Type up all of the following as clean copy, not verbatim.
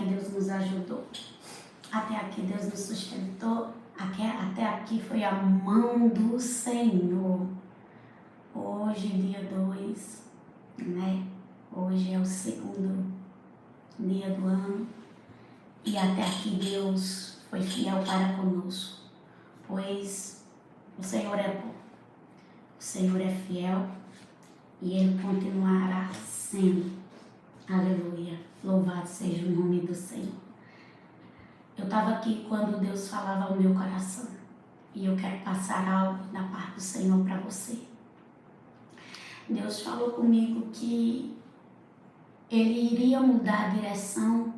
aqui Deus nos ajudou. Até aqui Deus nos sustentou. Até aqui foi a mão do Senhor. Hoje, dia 2, né? Hoje é o segundo dia do ano. E até aqui Deus foi fiel para conosco. Pois o Senhor é bom. O Senhor é fiel. E Ele continuará sendo. Aleluia. Louvado seja o nome do Senhor. Eu estava aqui quando Deus falava ao meu coração. E eu quero passar algo da parte do Senhor para você. Deus falou comigo que Ele iria mudar a direção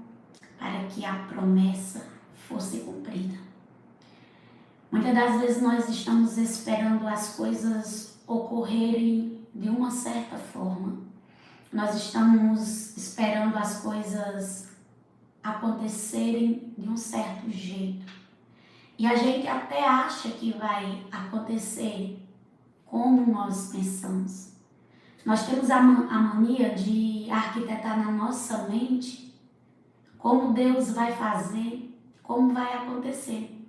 para que a promessa fosse cumprida. Muitas das vezes nós estamos esperando as coisas ocorrerem de uma certa forma. Nós estamos esperando as coisas acontecerem de um certo jeito. E a gente até acha que vai acontecer como nós pensamos. Nós temos a mania de arquitetar na nossa mente como Deus vai fazer, como vai acontecer.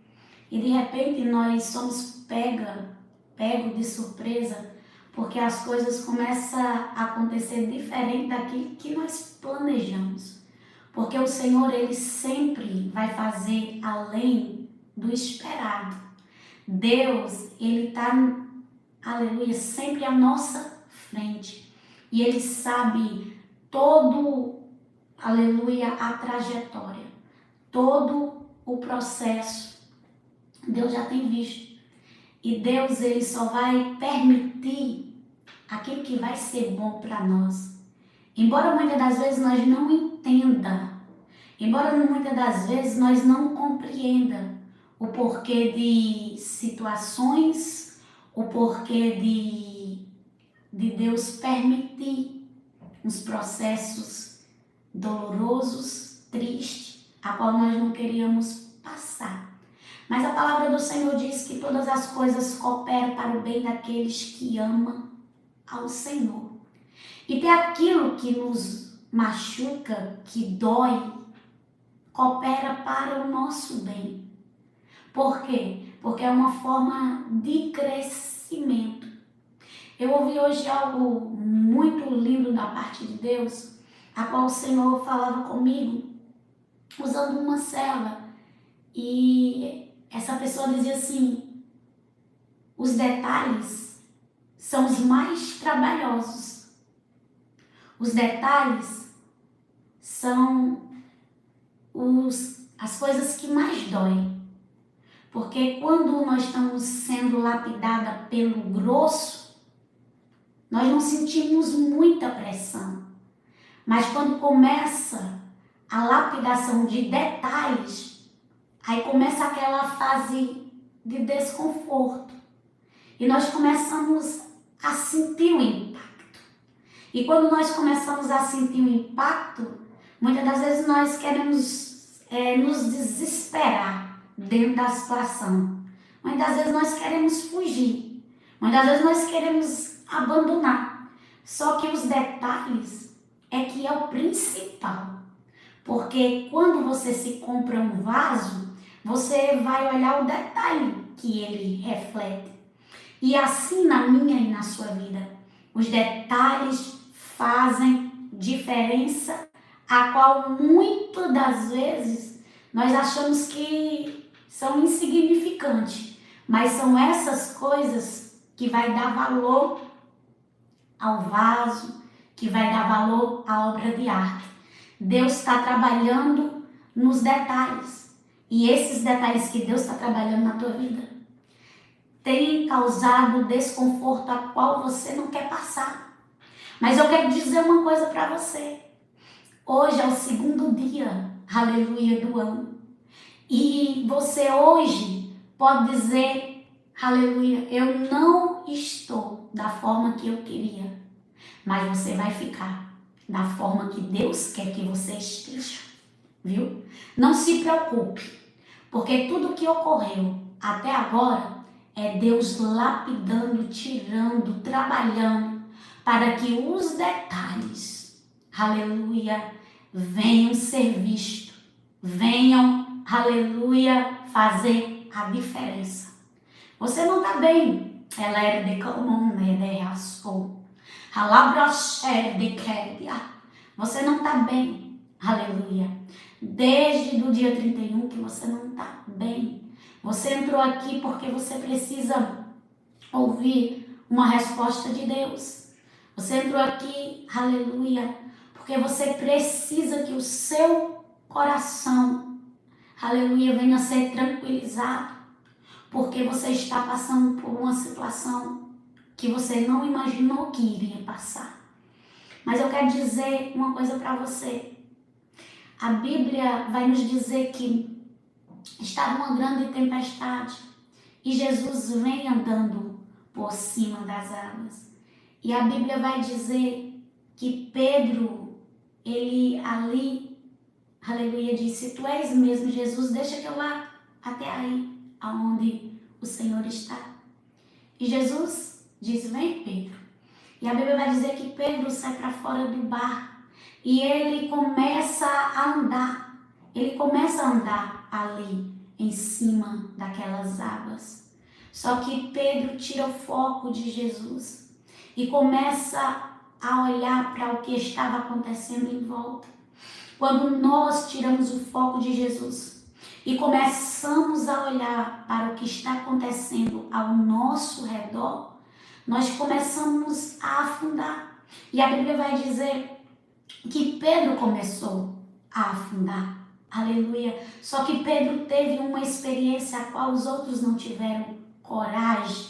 E de repente nós somos pego de surpresa, porque as coisas começam a acontecer diferente daquilo que nós planejamos. Porque o Senhor, Ele sempre vai fazer além do esperado. Deus, Ele está, aleluia, sempre à nossa frente. E Ele sabe todo, aleluia, a trajetória, todo o processo. Deus já tem visto. E Deus, Ele só vai permitir aquilo que vai ser bom para nós. Embora muitas das vezes nós não entenda, embora muitas das vezes nós não compreenda o porquê de situações, o porquê de Deus permitir uns processos dolorosos, tristes, a qual nós não queríamos passar. Mas a palavra do Senhor diz que todas as coisas cooperam para o bem daqueles que amam ao Senhor. E tem aquilo que nos machuca, que dói, coopera para o nosso bem. Por quê? Porque é uma forma de crescimento. Eu ouvi hoje algo muito lindo da parte de Deus, a qual o Senhor falava comigo, usando uma serva. E essa pessoa dizia assim: os detalhes são os mais trabalhosos. Os detalhes são as coisas que mais doem. Porque quando nós estamos sendo lapidados pelo grosso, nós não sentimos muita pressão. Mas quando começa a lapidação de detalhes, aí começa aquela fase de desconforto. E nós começamos a sentir o impacto. E quando nós começamos a sentir o impacto, muitas das vezes nós queremos nos desesperar dentro da situação. Muitas das vezes nós queremos fugir. Muitas vezes nós queremos abandonar. Só que os detalhes é que é o principal. Porque quando você se compra um vaso, você vai olhar o detalhe que ele reflete. E assim na minha e na sua vida, os detalhes fazem diferença, a qual muitas das vezes nós achamos que são insignificantes, mas são essas coisas que vai dar valor ao vaso, que vai dar valor à obra de arte. Deus está trabalhando nos detalhes, e esses detalhes que Deus está trabalhando na tua vida tem causado desconforto a qual você não quer passar. Mas eu quero dizer uma coisa para você. Hoje é o segundo dia, aleluia, do ano. E você hoje pode dizer, aleluia, eu não estou da forma que eu queria. Mas você vai ficar da forma que Deus quer que você esteja. Viu? Não se preocupe, porque tudo que ocorreu até agora é Deus lapidando, tirando, trabalhando, para que os detalhes, aleluia, venham ser vistos venham, aleluia, fazer a diferença. Você não está bem. Ela era de comum, de raçou. Você não está bem. Aleluia. Desde o dia 31 que você não está bem. Você entrou aqui porque você precisa ouvir uma resposta de Deus. Você entrou aqui, aleluia, porque você precisa que o seu coração, aleluia, venha a ser tranquilizado, porque você está passando por uma situação que você não imaginou que iria passar. Mas eu quero dizer uma coisa para você. A Bíblia vai nos dizer que estava uma grande tempestade e Jesus vem andando por cima das águas. E a Bíblia vai dizer que Pedro, ele ali, aleluia, disse: tu és mesmo Jesus, deixa que eu vá até aí, aonde o Senhor está. E Jesus diz: vem, Pedro. E a Bíblia vai dizer que Pedro sai para fora do barco e ele começa a andar. Ele começa a andar ali em cima daquelas águas. Só que Pedro tira o foco de Jesus e começa a olhar para o que estava acontecendo em volta. Quando nós tiramos o foco de Jesus e começamos a olhar para o que está acontecendo ao nosso redor, nós começamos a afundar. E a Bíblia vai dizer que Pedro começou a afundar. Aleluia. Só que Pedro teve uma experiência a qual os outros não tiveram coragem.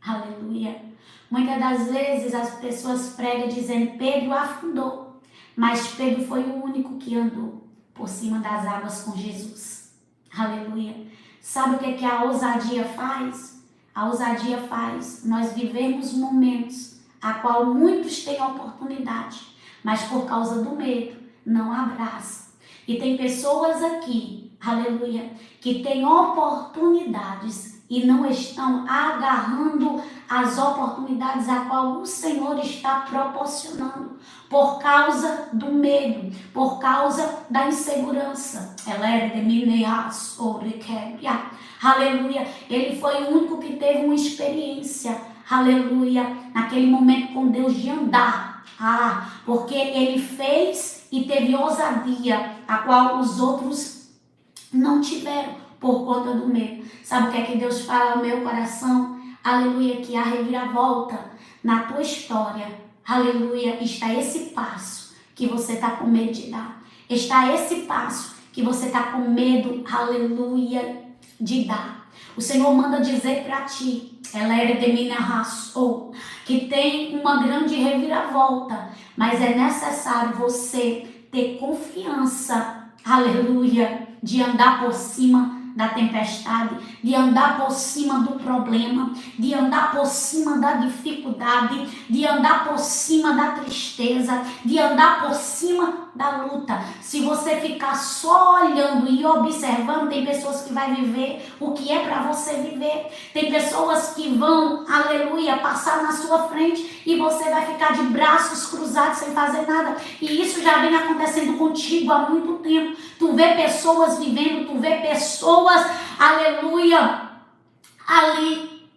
Aleluia. Muitas das vezes as pessoas pregam dizendo: Pedro afundou. Mas Pedro foi o único que andou por cima das águas com Jesus. Aleluia. Sabe o que a ousadia faz? A ousadia faz nós vivemos momentos a qual muitos têm oportunidade, mas por causa do medo não abraçam. E tem pessoas aqui, aleluia, que têm oportunidades e não estão agarrando as oportunidades a qual o Senhor está proporcionando por causa do medo, por causa da insegurança. Aleluia. Ele foi o único que teve uma experiência, aleluia, naquele momento com Deus de andar. Porque ele fez e teve ousadia, a qual os outros não tiveram por conta do medo. Sabe o que é que Deus fala ao meu coração? Aleluia, que a reviravolta na tua história, aleluia, está esse passo que você está com medo de dar. Está esse passo que você está com medo, aleluia, de dar. O Senhor manda dizer para ti, que tem uma grande reviravolta, mas é necessário você ter confiança, aleluia, de andar por cima da tempestade, de andar por cima do problema, de andar por cima da dificuldade, de andar por cima da tristeza, de andar por cima da luta. Se você ficar só olhando e observando, tem pessoas que vão viver o que é para você viver. Tem pessoas que vão, aleluia, passar na sua frente e você vai ficar de braços cruzados sem fazer nada. E isso já vem acontecendo contigo há muito tempo. Tu vê pessoas vivendo, tu vê pessoas, aleluia, ali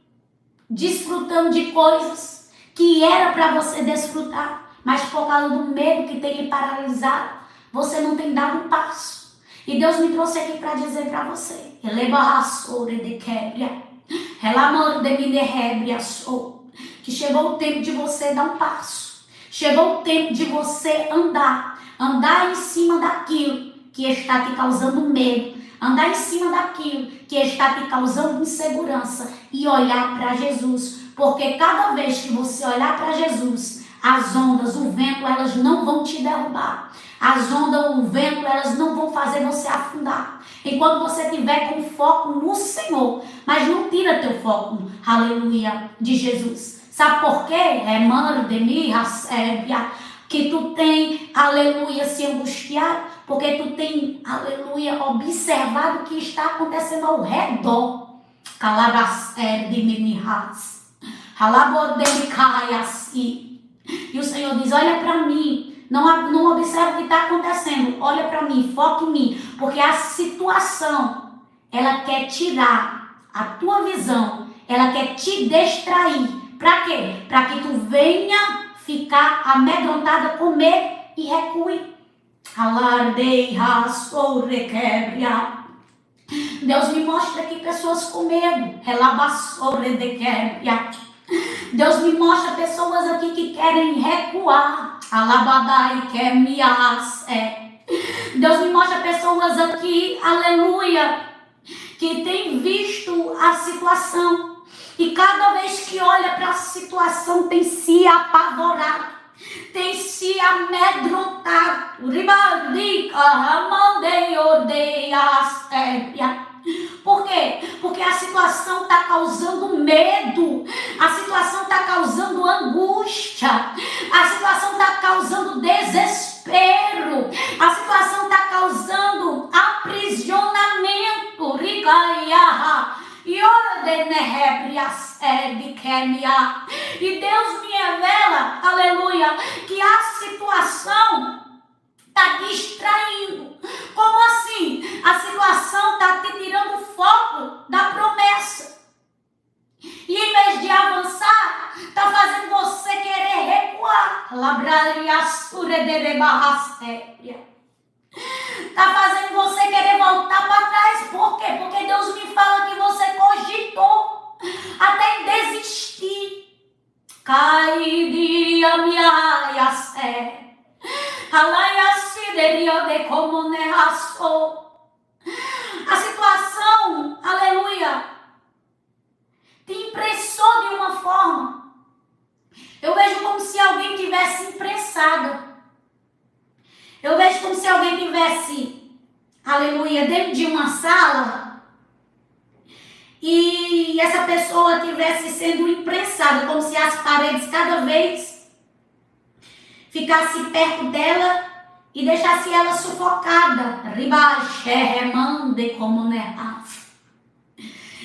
desfrutando de coisas que era para você desfrutar, mas por causa do medo que tem lhe paralisado, você não tem dado um passo. E Deus me trouxe aqui para dizer para você, que chegou o tempo de você dar um passo, chegou o tempo de você andar em cima daquilo que está te causando medo, andar em cima daquilo que está te causando insegurança e olhar para Jesus, porque cada vez que você olhar para Jesus, as ondas, o vento, elas não vão te derrubar. As ondas, o vento, elas não vão fazer você afundar. Enquanto você tiver com foco no Senhor, mas não tira teu foco, aleluia, de Jesus. Sabe por quê? Que tu tem, aleluia, se angustiar, porque tu tem, aleluia, observado o que está acontecendo ao redor. E o Senhor diz: olha para mim, Não observa o que está acontecendo. Olha para mim, foca em mim. Porque a situação, ela quer tirar a tua visão. Ela quer te distrair. Para quê? Para que tu venha ficar amedrontada com medo e recue. Alardeia, sorrequebra. Deus me mostra aqui pessoas com medo. Deus me mostra pessoas aqui que querem recuar. Alabadai quer me Deus me mostra pessoas aqui, aleluia, que tem visto a situação e cada vez que olha para a situação tem se apavorado, tem se amedrontado. Por quê? Porque a situação está causando medo, a situação está causando angústia, a situação está causando desespero, a situação está causando aprisionamento. E Deus me revela, aleluia, que a situação está distraindo. Como assim? A situação está te tirando o foco da promessa. E em vez de avançar, está fazendo você querer recuar. Está fazendo você querer voltar para trás. Por quê? Porque Deus me fala que você cogitou até em desistir. Cairia minha sé. A situação, aleluia, te imprensou de uma forma. Eu vejo como se alguém tivesse imprensado. Eu vejo como se alguém tivesse, aleluia, dentro de uma sala e essa pessoa tivesse sendo imprensada, como se as paredes cada vez ficasse perto dela e deixasse ela sufocada.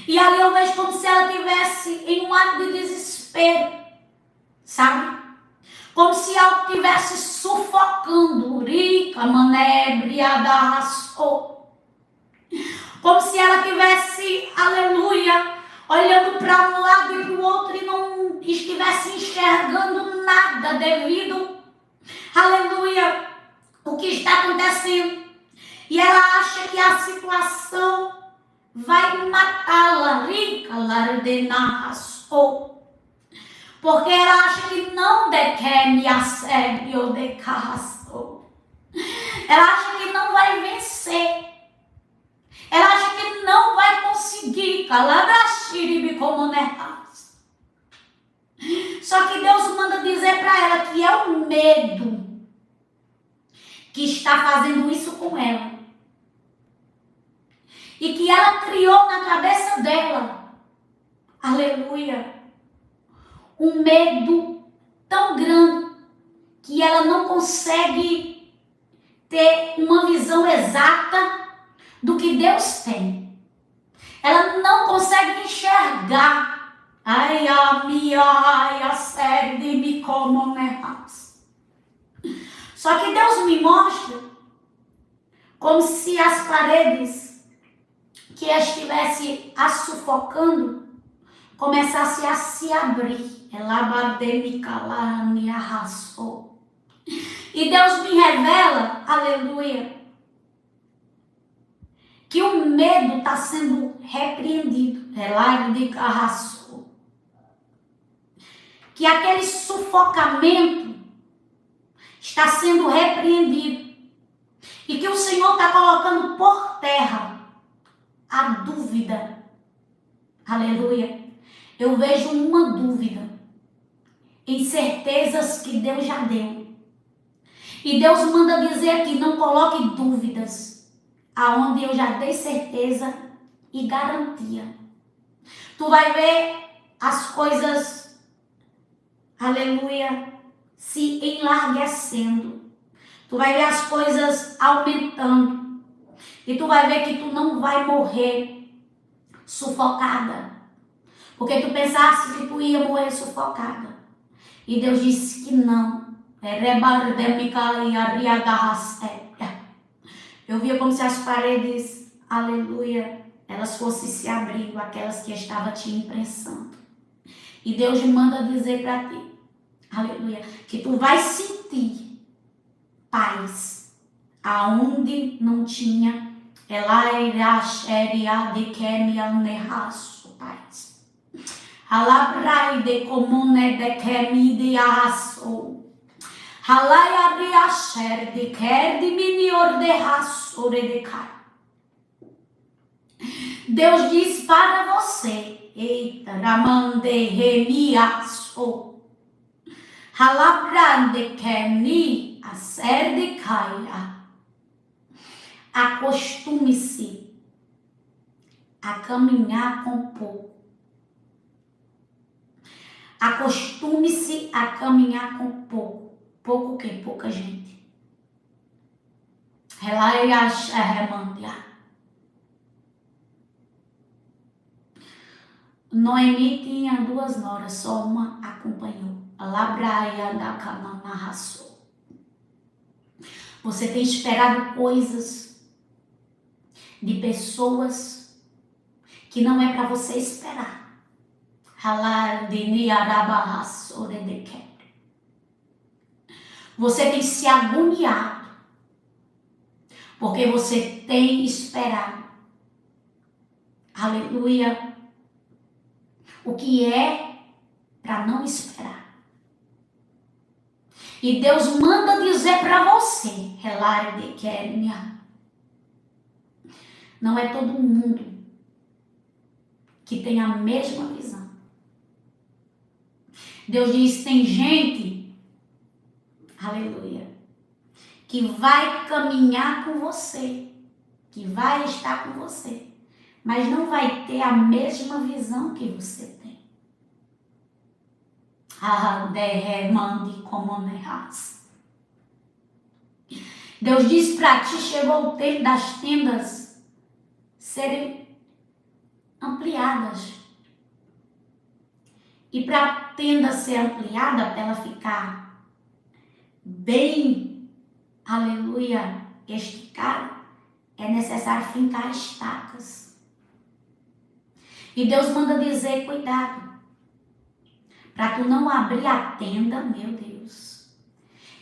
E ali eu vejo como se ela tivesse em um ato de desespero, sabe? Como se algo estivesse sufocando. Como se ela tivesse, aleluia, olhando para um lado e para o outro e não estivesse enxergando nada devido, aleluia, o que está acontecendo. E ela acha que a situação vai matá-la. Porque ela acha que não dequeme a sério ou decaçou. Ela acha que não vai vencer. Ela acha que não vai conseguir. Só que Deus manda dizer para ela que é o medo que está fazendo isso com ela. E que ela criou na cabeça dela, aleluia, um medo tão grande que ela não consegue ter uma visão exata do que Deus tem. Ela não consegue enxergar. Ai, a minha, ai, a série de me como Só que Deus me mostra como se as paredes que estivesse a sufocando começasse a se abrir. E Deus me revela, aleluia, que o medo está sendo repreendido. Que aquele sufocamento está sendo repreendido. E que o Senhor está colocando por terra a dúvida. Aleluia. Eu vejo uma dúvida em certezas que Deus já deu. E Deus manda dizer aqui, não coloque dúvidas aonde eu já dei certeza e garantia. Tu vai ver as coisas, aleluia, se enlarguecendo. Tu vai ver as coisas aumentando. E tu vai ver que tu não vai morrer sufocada. Porque tu pensasse que tu ia morrer sufocada. E Deus disse que não. Eu via como se as paredes, aleluia, elas fossem se abrindo, aquelas que estavam te imprensando. E Deus me manda dizer para ti, aleluia, que tu vai sentir paz aonde não tinha paz. Alabrai de comune de kemi aso. Halaya riasher de ker de minior de raso de kai. Deus diz para você, eita, ramande remiaso. Halabrande kemi aser de kaia. Acostume-se a caminhar com pouco. Acostume-se a caminhar com pouco. Pouco o quê? Pouca gente. Noemi tinha 2 noras, só uma acompanhou. Você tem esperado coisas de pessoas que não é para você esperar. Você tem se agoniado porque você tem esperado, aleluia, o que é para não esperar. E Deus manda dizer para você, não é todo mundo que tem a mesma visão. Deus diz, tem gente, aleluia, que vai caminhar com você, que vai estar com você, mas não vai ter a mesma visão que você tem. Deus diz para ti, chegou o tempo das tendas serem ampliadas. E para a tenda ser ampliada, para ela ficar bem, aleluia, esticada, é necessário fincar estacas. E Deus manda dizer, cuidado, para tu não abrir a tenda, meu Deus,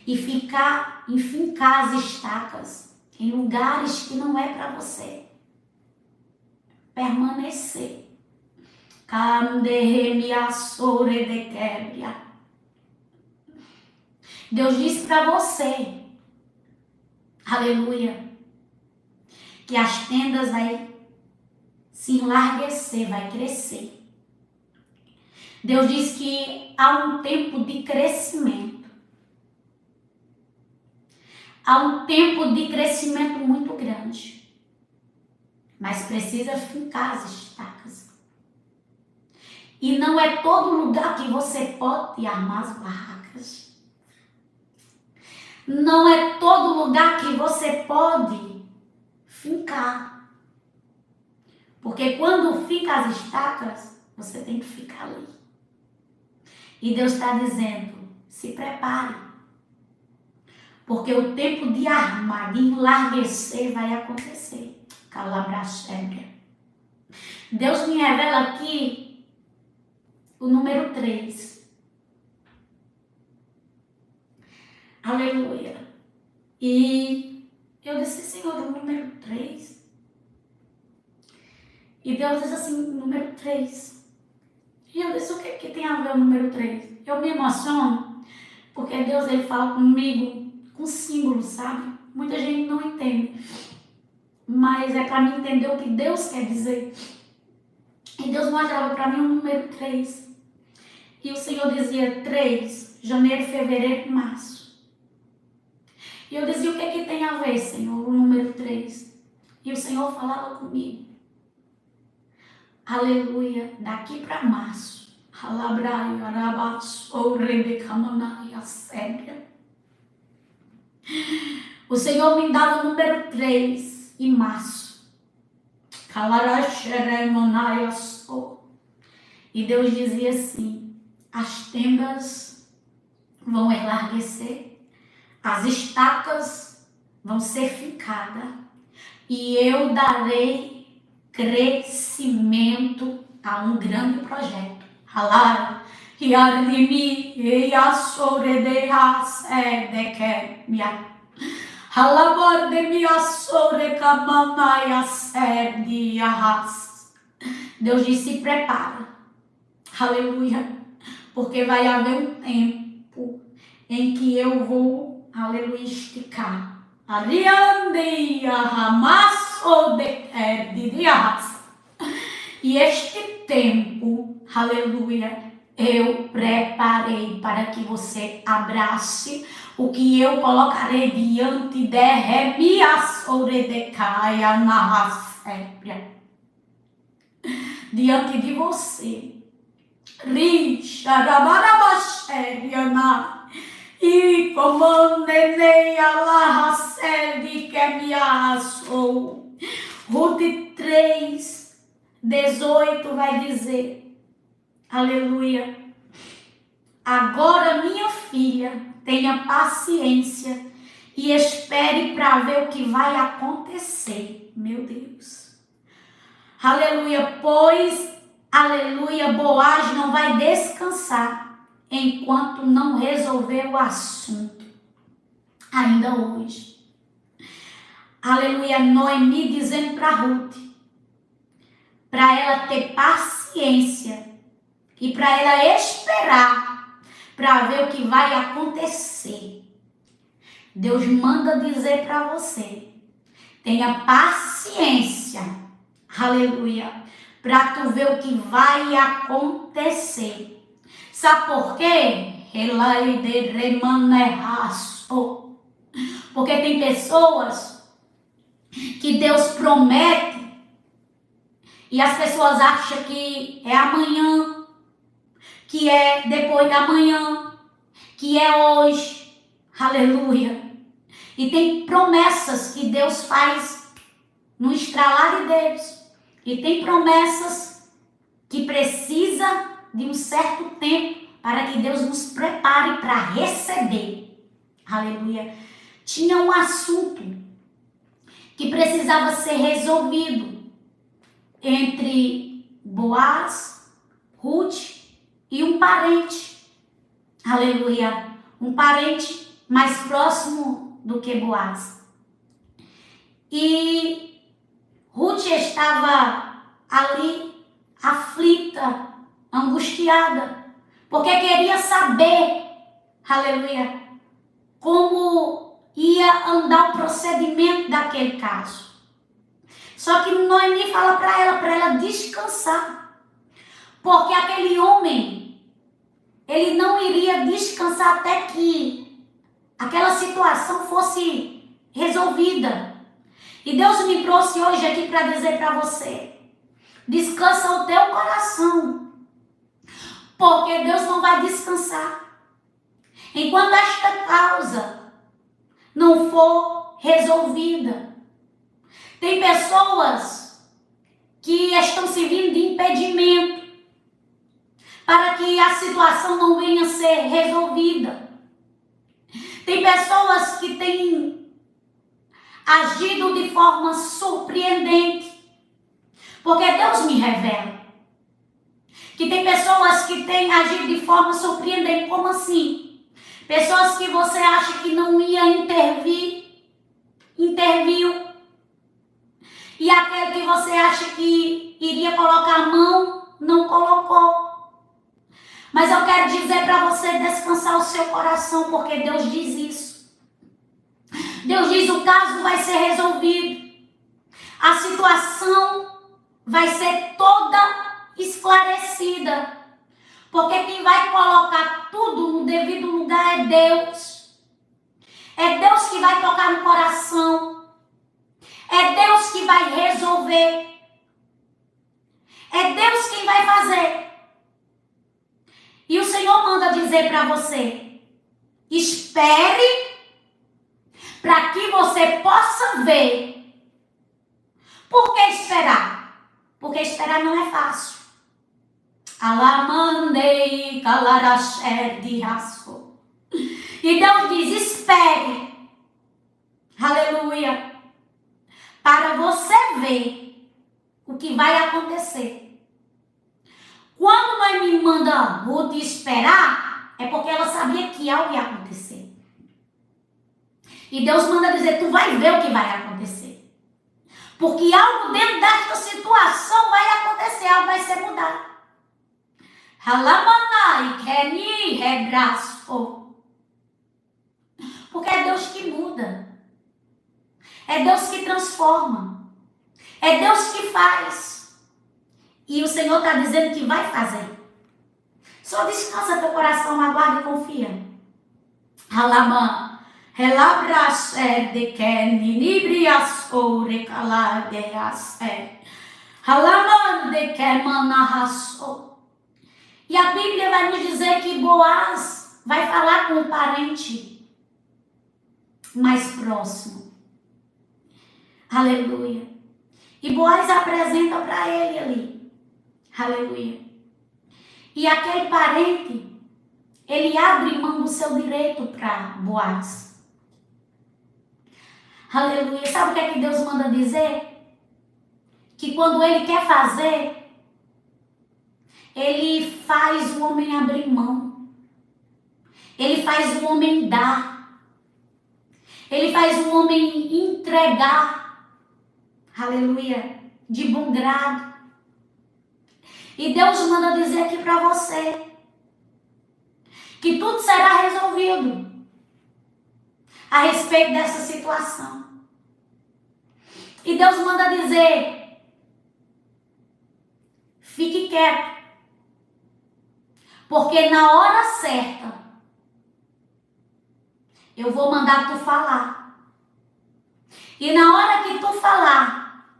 e fincar as estacas em lugares que não é para você permanecer. Deus diz para você, aleluia, que as tendas vai se enlarguecer, vai crescer. Deus diz que há um tempo de crescimento. Há um tempo de crescimento muito grande. Mas precisa fincar as estacas. E não é todo lugar que você pode armar as barracas. Não é todo lugar que você pode fincar. Porque quando fica as estacas, você tem que ficar ali. E Deus está dizendo, se prepare. Porque o tempo de armar, de enlarguecer vai acontecer. Calabraxébria. Deus me revela aqui o número 3. Aleluia. E eu disse, Senhor, o número 3. E Deus diz assim, número 3. E eu disse, o que tem a ver o número 3? Eu me emociono, porque Deus, ele fala comigo com símbolos, sabe? Muita gente não entende. Mas é para mim entender o que Deus quer dizer. E Deus mostrava para mim o número 3. E o Senhor dizia 3, janeiro, fevereiro, março. E eu dizia, o que tem a ver, Senhor, o número 3? E o Senhor falava comigo. Aleluia, daqui para março. O Senhor me dava o número 3 em março. E Deus dizia assim, as tendas vão enlarguecer, as estacas vão ser fincadas e eu darei crescimento a um grande projeto. Halar, Yarlimi, Yasoredeha, Sedekemia. Deus disse: se prepara, aleluia, porque vai haver um tempo em que eu vou, aleluia, esticar. E este tempo, aleluia, eu preparei para que você abrace o que eu colocarei diante de diante de você. E comandei Allah que me assou. Ruth 3:18 vai dizer, aleluia, agora minha filha, tenha paciência e espere para ver o que vai acontecer. Meu Deus. Aleluia, pois, aleluia, Boaz não vai descansar enquanto não resolver o assunto. Ainda hoje. Aleluia, Noemi dizendo para Ruth, para ela ter paciência e para ela esperar para ver o que vai acontecer. Deus manda dizer para você, tenha paciência, aleluia, para tu ver o que vai acontecer. Sabe por quê? Porque tem pessoas que Deus promete e as pessoas acham que é amanhã, que é depois da manhã, que é hoje, aleluia. E tem promessas que Deus faz no estralar de dedos. E tem promessas que precisa de um certo tempo para que Deus nos prepare para receber. Aleluia. Tinha um assunto que precisava ser resolvido entre Boaz, Ruth e um parente. Aleluia. Um parente mais próximo do que Boaz. E Ruth estava ali aflita, angustiada, porque queria saber, aleluia, como ia andar o procedimento daquele caso. Só que Noemi fala para ela descansar, porque aquele homem, ele não iria descansar até que aquela situação fosse resolvida. E Deus me trouxe hoje aqui para dizer para você, descansa o teu coração, porque Deus não vai descansar enquanto esta causa não for resolvida. Tem pessoas que estão servindo de impedimento para que a situação não venha a ser resolvida. Tem pessoas que têm agido de forma surpreendente, porque Deus me revela que tem pessoas que têm agido de forma surpreendente. Como assim? Pessoas que você acha que não ia intervir, interviu. E aquele que você acha que iria colocar a mão, não colocou. Mas eu quero dizer para você descansar o seu coração, porque Deus diz isso. Deus diz, o caso vai ser resolvido. A situação vai ser toda esclarecida. Porque quem vai colocar tudo no devido lugar é Deus. É Deus que vai tocar no coração. É Deus que vai resolver. É Deus quem vai fazer. E o Senhor manda dizer para você, espere para que você possa ver. Por que esperar? Porque esperar não é fácil. Alamandei calarasher de raço. E Deus diz: espere, aleluia, para você ver o que vai acontecer. Quando mãe me manda Ruth esperar, é porque ela sabia que algo ia acontecer. E Deus manda dizer: tu vai ver o que vai acontecer. Porque algo dentro desta situação vai acontecer, algo vai ser mudado. Porque é Deus que muda. É Deus que transforma. É Deus que faz. E o Senhor está dizendo que vai fazer. Só descansa teu coração, aguarda e confia. Alaman, relabras de keninibrias orecaladeas alaman de kemanahasou. E a Bíblia vai nos dizer que Boaz vai falar com o parente mais próximo. Aleluia. E Boaz apresenta para ele ali. Aleluia. E aquele parente, ele abre mão do seu direito para Boaz. Aleluia. Sabe o que é que Deus manda dizer? Que quando ele quer fazer, ele faz o homem abrir mão. Ele faz o homem dar. Ele faz o homem entregar. Aleluia. De bom grado. E Deus manda dizer aqui para você que tudo será resolvido a respeito dessa situação. E Deus manda dizer: fique quieto, porque na hora certa eu vou mandar tu falar. E na hora que tu falar,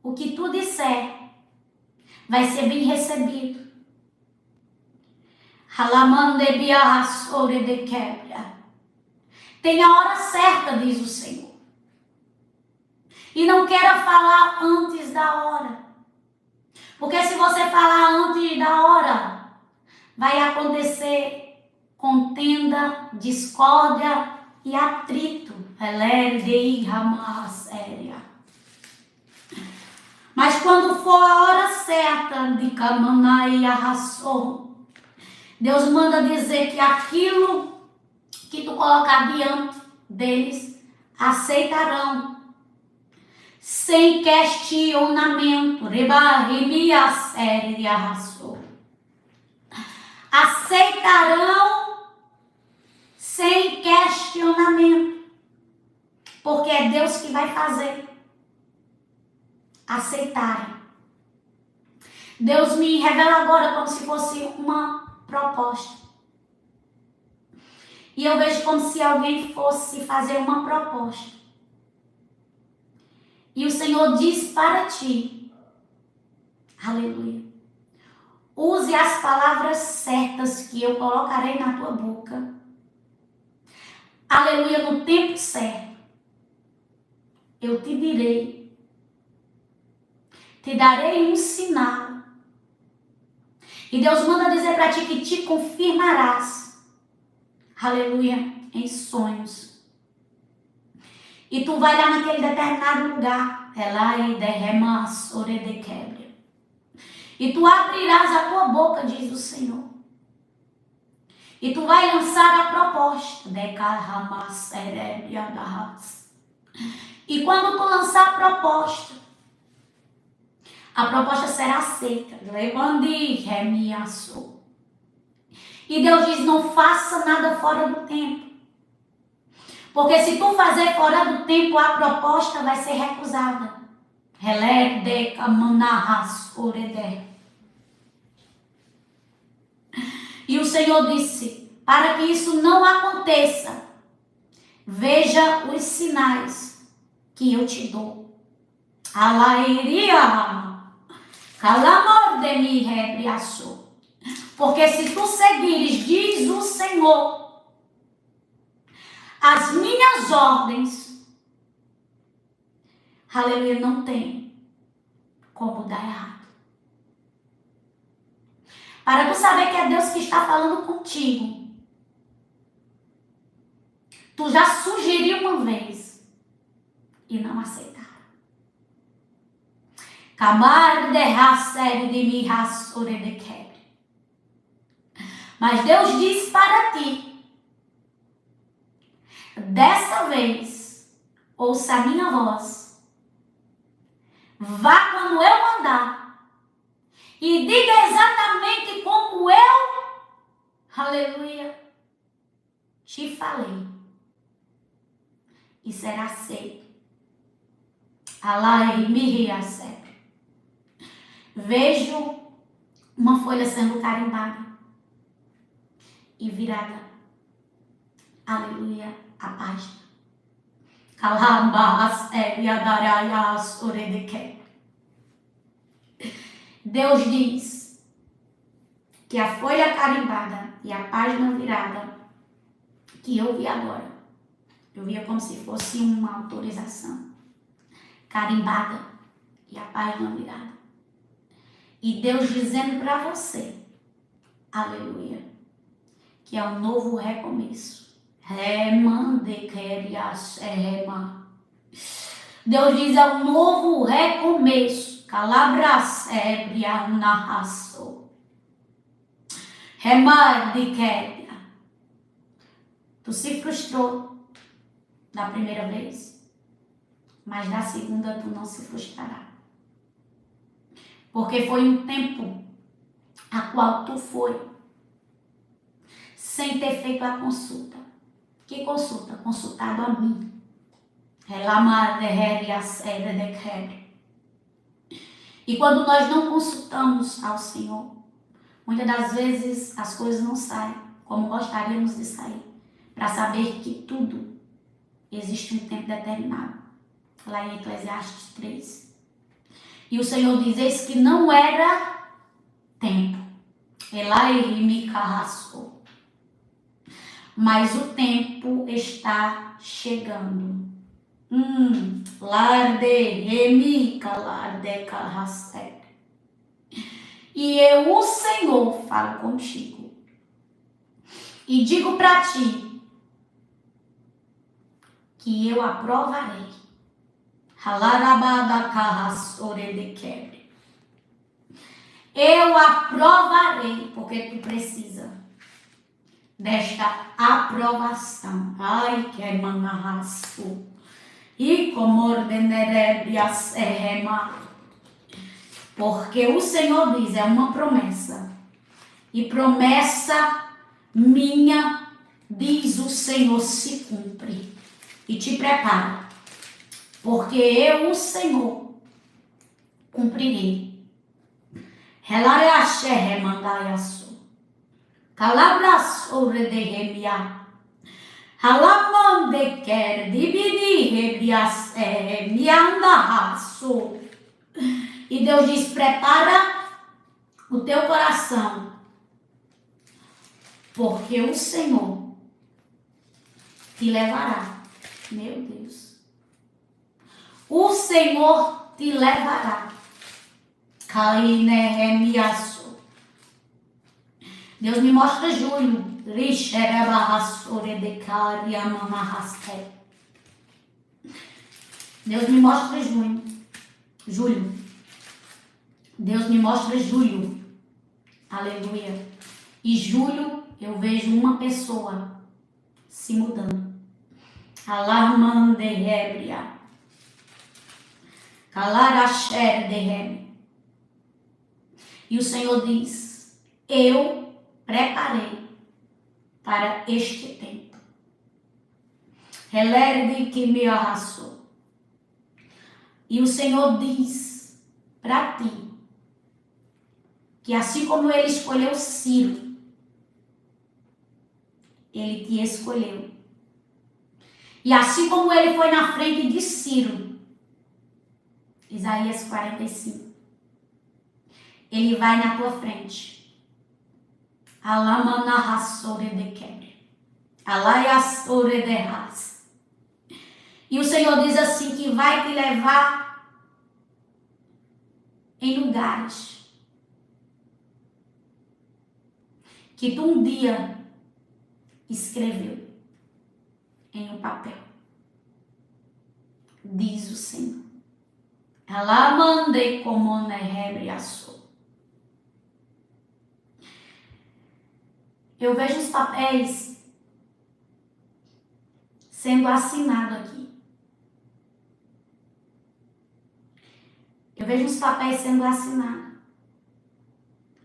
o que tu disser vai ser bem recebido. Tem a hora certa, diz o Senhor. E não queira falar antes da hora. Porque se você falar antes da hora, vai acontecer contenda, discórdia e atrito. Mas quando for a hora certa de Kamanai arrasou, Deus manda dizer que aquilo que tu colocar diante deles aceitarão, sem questionamento. Aceitarão sem questionamento, porque é Deus que vai fazer. Aceitarem. Deus me revela agora como se fosse uma proposta. E eu vejo como se alguém fosse fazer uma proposta. E o Senhor diz para ti, aleluia, use as palavras certas que eu colocarei na tua boca. Aleluia, no tempo certo. Eu te direi. Te darei um sinal. E Deus manda dizer para ti que te confirmarás. Aleluia, em sonhos. E tu vai lá naquele determinado lugar. E tu abrirás a tua boca, diz o Senhor. E tu vai lançar a proposta. E quando tu lançar a proposta será aceita. E Deus diz: não faça nada fora do tempo. Porque se tu fazer fora do tempo, a proposta vai ser recusada. E o Senhor disse: para que isso não aconteça, veja os sinais que eu te dou. Porque se tu seguires, diz o Senhor, as minhas ordens, aleluia, não tem como dar errado. Para tu saber que é Deus que está falando contigo, Tu já sugeriu uma vez e não aceitaram. Camar de raça de mi raçore de quebre. Mas Deus diz para ti, dessa vez, ouça a minha voz. Vá quando eu mandar. E diga exatamente como eu, aleluia, te falei. E será aceito. Alá e me recebe. Vejo uma folha sendo carimbada e virada. Aleluia, a página. Deus diz que a folha carimbada e a página virada que eu vi agora, eu via como se fosse uma autorização carimbada e a página virada. E Deus dizendo para você, aleluia, que é um novo recomeço. Deus diz, é um novo recomeço. Calabras ebria narraço. Remandequeria. Tu se frustrou da primeira vez, mas da segunda tu não se frustrará. Porque foi um tempo a qual tu foi sem ter feito a consulta. Que consulta? Consultado a mim. E quando nós não consultamos ao Senhor, muitas das vezes as coisas não saem como gostaríamos de sair. Para saber que tudo existe um tempo determinado. Lá em Eclesiastes 3. E o Senhor diz, eis que não era tempo. Mas o tempo está chegando. E eu, o Senhor, falo contigo. E digo para ti que eu aprovarei. Eu aprovarei, porque tu precisa desta aprovação. Ai, que é manarraço. E como ordenerebrias errema. Porque o Senhor diz, é uma promessa. E promessa minha, diz o Senhor, se cumpre. E te prepara. Porque eu, o Senhor, cumprirei. Relareaxe remandaiaço. Calabras oredehemia. Halamande quer dividi rebrias miandaço. E Deus diz, prepara o teu coração. Porque o Senhor te levará. Meu Deus. O Senhor te levará. Deus me mostra Júlio. Deus me mostra Júlio. Deus me mostra Júlio. Aleluia. E Júlio, eu vejo uma pessoa se mudando. Alarmande rebria. Calarasher de rebe. E o Senhor diz, eu preparei para este tempo. Relerde que me arrasou. E o Senhor diz para ti, que assim como ele escolheu Ciro, ele te escolheu. E assim como ele foi na frente de Ciro, Isaías 45, ele vai na tua frente. Alamanahassore de quebre. Alaiassore de ras. E o Senhor diz assim que vai te levar em lugares que tu um dia escreveu. em um papel. Diz o Senhor. Ela mandei como nerebriaçou. Eu vejo os papéis sendo assinados aqui. Eu vejo os papéis sendo assinados.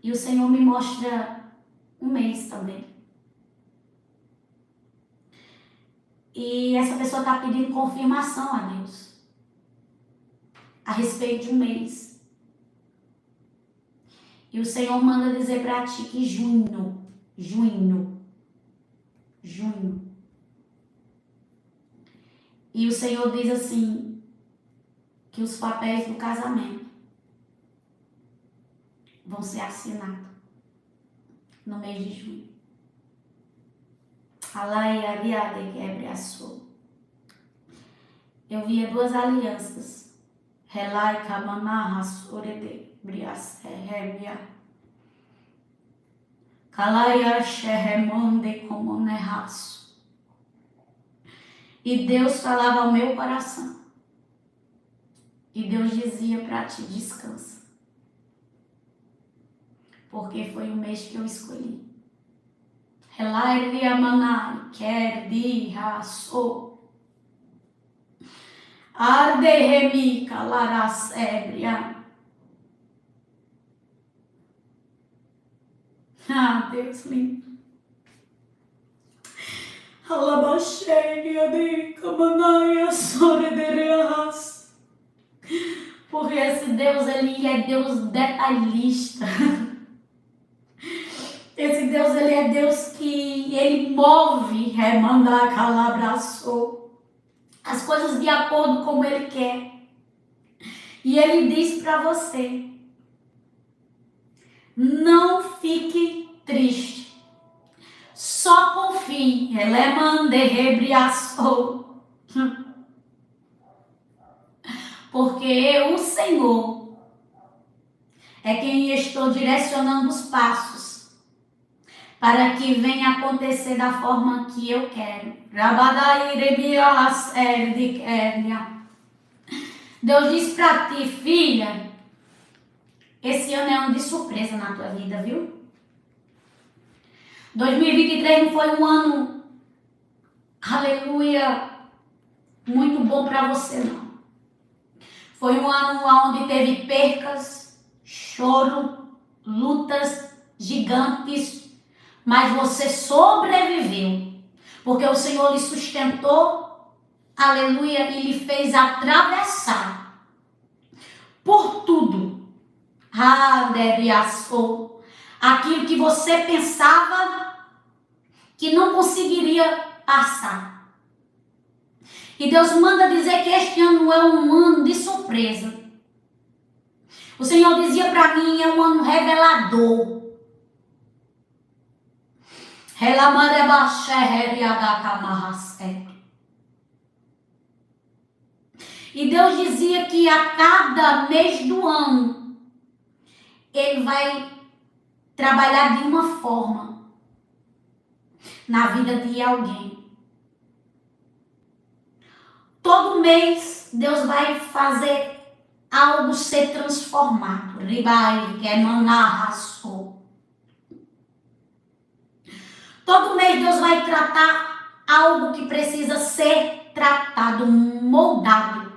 E o Senhor me mostra um mês também. E essa pessoa está pedindo confirmação a Deus a respeito de um mês. E o Senhor manda dizer para ti que junho. E o Senhor diz assim, que os papéis do casamento vão ser assinados no mês de junho. Eu via 2 alianças. Relai kamanahas orede briaseremia. Kalaya sheremonde comonehas. E Deus falava ao meu coração. E Deus dizia para ti, descansa. Porque foi o mês que eu escolhi. Relai riamanai quer di raso. Ardehemi calaras ebria. Ah, Deus lindo. Alabaxeria de camanaia soredereas. Porque esse Deus, ele é Deus detalhista. Esse Deus, ele é Deus que ele move, remanda calabraçou, as coisas de acordo como ele quer. E ele diz para você, não fique triste, só confie, elemande rebriaçou. Porque eu, o Senhor, é quem estou direcionando os passos para que venha acontecer da forma que eu quero. Deus diz para ti, filha, esse ano é um de surpresa na tua vida, viu? 2023 não foi um ano, aleluia, muito bom para você, não. Foi um ano onde teve percas, choro, lutas gigantes, mas você sobreviveu, porque o Senhor lhe sustentou, aleluia, e lhe fez atravessar por tudo. Aquilo que você pensava que não conseguiria passar. E Deus manda dizer que este ano é um ano de surpresa. O Senhor dizia para mim, é um ano revelador. E Deus dizia que a cada mês do ano Ele vai trabalhar de uma forma na vida de alguém. Todo mês Deus vai fazer algo ser transformado. Ribai, que é manarraçou. Todo mês Deus vai tratar algo que precisa ser tratado, moldado.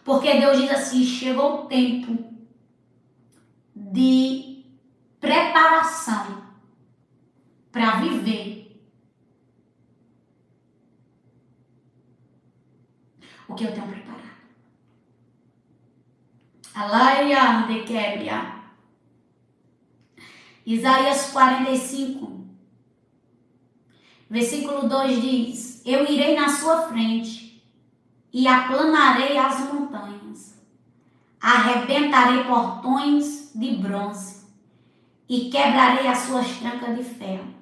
Porque Deus diz assim, chegou o tempo de preparação para viver o que eu tenho preparado. Isaías 45, versículo 2 diz, eu irei na sua frente e aplanarei as montanhas, arrebentarei portões de bronze e quebrarei as suas trancas de ferro.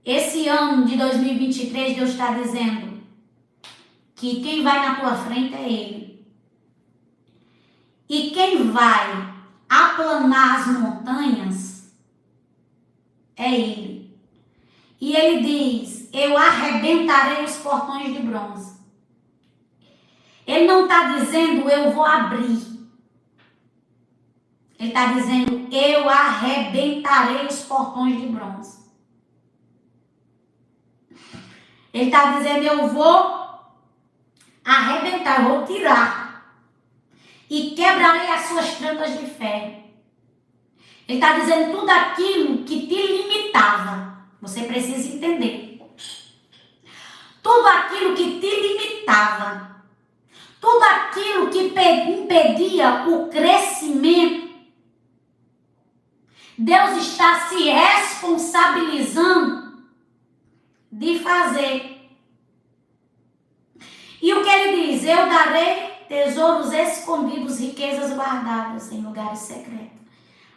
Esse ano de 2023, Deus está dizendo que quem vai na tua frente é Ele. E quem vai aplanar as montanhas é Ele. E Ele diz, eu arrebentarei os portões de bronze. Ele não está dizendo, eu vou abrir. Ele está dizendo, eu arrebentarei os portões de bronze. Ele está dizendo, eu vou arrebentar, eu vou tirar. E quebrarei as suas trancas de ferro. Ele está dizendo tudo aquilo que te limitava. Você precisa entender. Tudo aquilo que te limitava. Tudo aquilo que impedia o crescimento. Deus está se responsabilizando de fazer. E o que ele diz? Eu darei tesouros escondidos, riquezas guardadas em lugares secretos,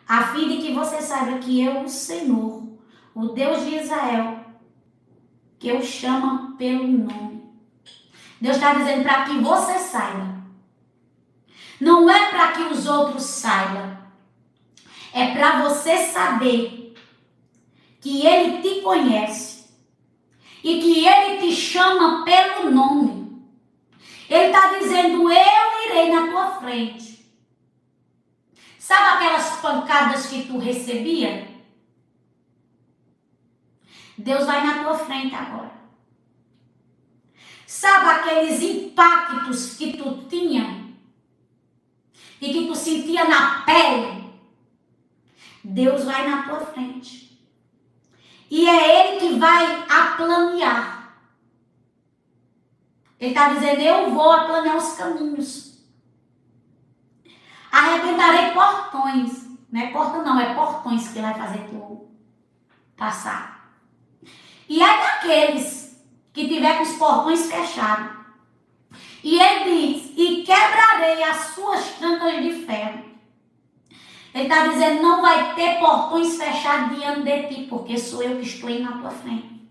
a fim de que você saiba que eu, o Senhor, o Deus de Israel, que eu chamo pelo nome. Deus está dizendo para que você saiba. Não é para que os outros saibam. É para você saber que Ele te conhece e que Ele te chama pelo nome. Ele está dizendo, eu irei na tua frente. Sabe aquelas pancadas que tu recebia? Deus vai na tua frente agora. Sabe aqueles impactos que tu tinha e que tu sentia na pele? Deus vai na tua frente. E é Ele que vai aplanear. Ele está dizendo, eu vou aplanear os caminhos. Arrebentarei portões. Não é porta não, é portões que vai fazer tu passar. E é daqueles que tiver com os portões fechados. E ele diz, e quebrarei as suas trancas de ferro. Ele está dizendo, não vai ter portões fechados diante de ti, porque sou eu que estou indo na tua frente.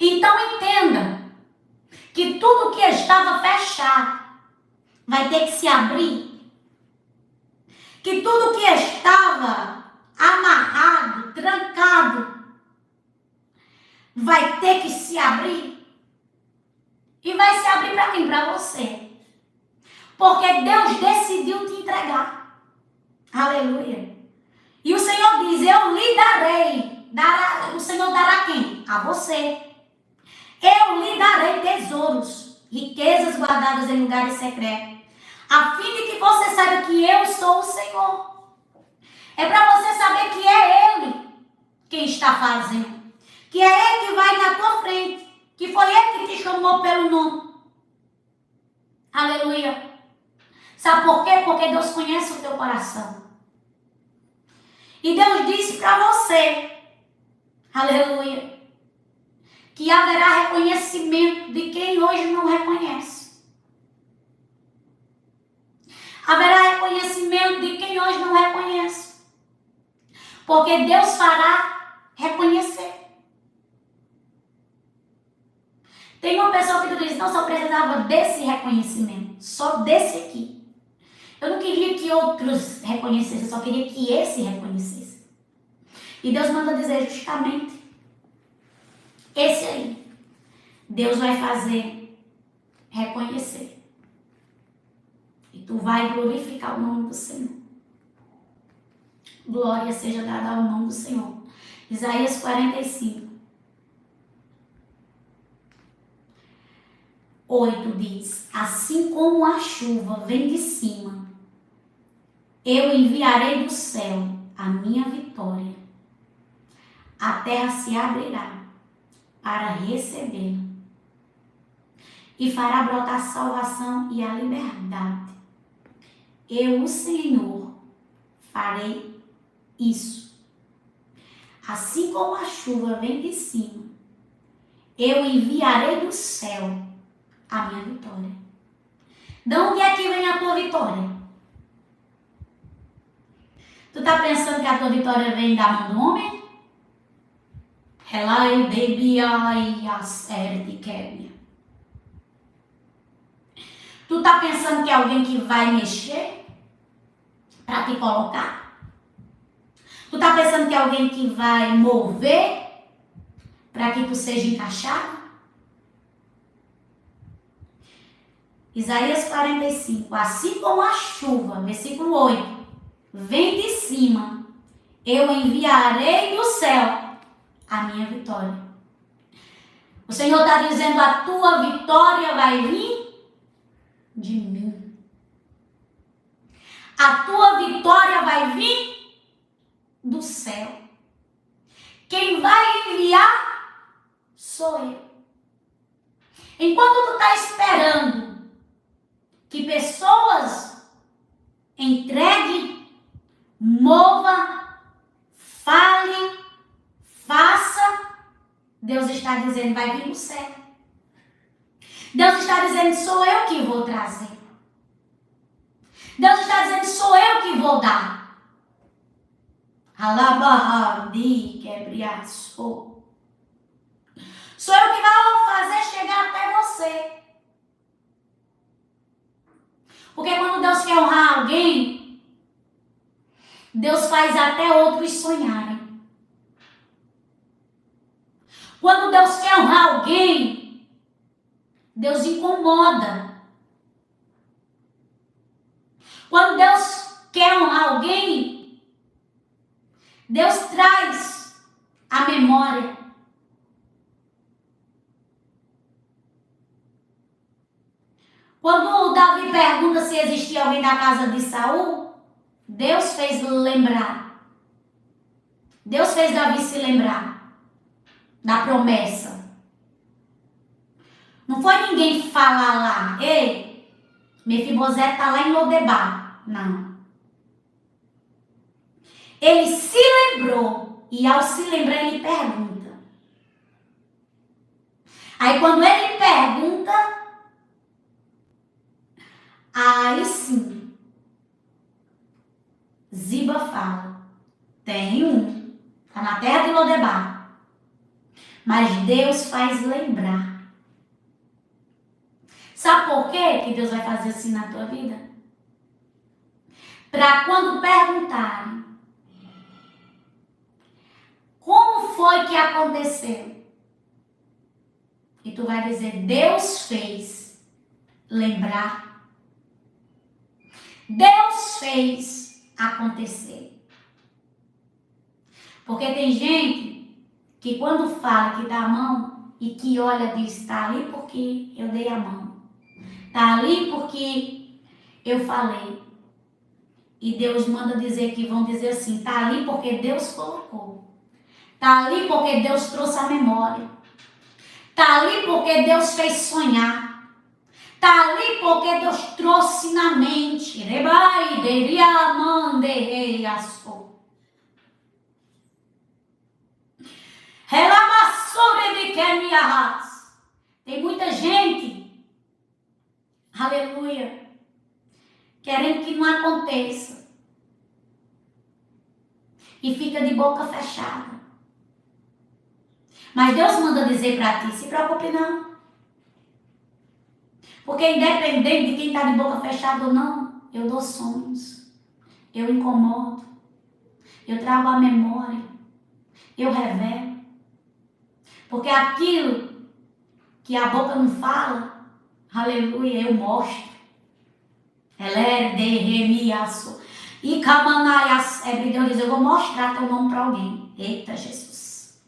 Então entenda que tudo que estava fechado vai ter que se abrir. Que tudo que estava amarrado, trancado, vai ter que se abrir. E vai se abrir para quem? Para você. Porque Deus decidiu te entregar. Aleluia. E o Senhor diz, eu lhe darei. O Senhor dará quem? A você. Eu lhe darei tesouros, riquezas guardadas em lugares secretos, a fim de que você saiba que eu sou o Senhor. É para você saber que é Ele quem está fazendo. Que é Ele que vai na tua frente. Que foi Ele que te chamou pelo nome. Aleluia. Sabe por quê? Porque Deus conhece o teu coração. E Deus disse para você, aleluia, que haverá reconhecimento de quem hoje não reconhece. Haverá reconhecimento de quem hoje não reconhece. Porque Deus fará reconhecer. Tem uma pessoa que tu diz, não, só precisava desse reconhecimento. Só desse aqui. Eu não queria que outros reconhecessem, eu só queria que esse reconhecesse. E Deus manda dizer justamente esse aí. Deus vai fazer reconhecer. E tu vai glorificar o nome do Senhor. Glória seja dada ao nome do Senhor. Isaías 45. 8 diz, assim como a chuva vem de cima, eu enviarei do céu a minha vitória. A terra se abrirá para recebê-la e fará brotar a salvação e a liberdade. Eu, o Senhor, farei isso. Assim como a chuva vem de cima, eu enviarei do céu a minha vitória. De onde é que vem a tua vitória? Tu tá pensando que a tua vitória vem da mão do homem? Relai, baby, ai, as de Kenya. Tu tá pensando que é alguém que vai mexer? para te colocar? Tu tá pensando que é alguém que vai mover para que tu seja encaixado? Isaías 45, assim como a chuva, versículo 8, vem de cima, eu enviarei do céu a minha vitória. O Senhor está dizendo, a tua vitória vai vir de mim. A tua vitória vai vir do céu. Quem vai enviar sou eu. Enquanto tu está esperando que pessoas entreguem, mova, fale, faça, Deus está dizendo, vai vir do céu. Deus está dizendo, sou eu que vou trazer. Deus está dizendo, sou eu que vou dar. Alabahadi quebriaço. Sou eu que vou fazer chegar até você. Porque quando Deus quer honrar alguém, Deus faz até outros sonharem. Quando Deus quer honrar alguém, Deus incomoda. Quando Deus quer honrar alguém, Deus traz a memória. Quando Davi pergunta se existia alguém da casa de Saul, Deus fez lembrar. Deus fez Davi se lembrar da promessa. Não foi ninguém falar lá, ei, Mefibosete está lá em Lodebar. Não. Ele se lembrou e ao se lembrar ele pergunta. Aí quando ele pergunta, aí sim, Ziba fala, tem um, está na terra de Lodebar, mas Deus faz lembrar. Sabe por quê que Deus vai fazer assim na tua vida? Para quando perguntarem, como foi que aconteceu? E tu vai dizer, Deus fez lembrar. Deus fez acontecer. Porque tem gente que quando fala que dá a mão e que olha diz, está ali porque eu dei a mão. Está ali porque eu falei. E Deus manda dizer que vão dizer assim, está ali porque Deus colocou. Está ali porque Deus trouxe a memória. Está ali porque Deus fez sonhar. Está ali porque Deus trouxe na mente. Tem muita gente, aleluia, querendo que não aconteça. E fica de boca fechada. Mas Deus manda dizer para ti, se preocupe não. Porque independente de quem está de boca fechada ou não, eu dou sonhos, eu incomodo, eu trago a memória, eu revelo. Porque aquilo que a boca não fala, aleluia, eu mostro. E Camanaias, Deus diz, eu vou mostrar teu nome para alguém. Eita, Jesus.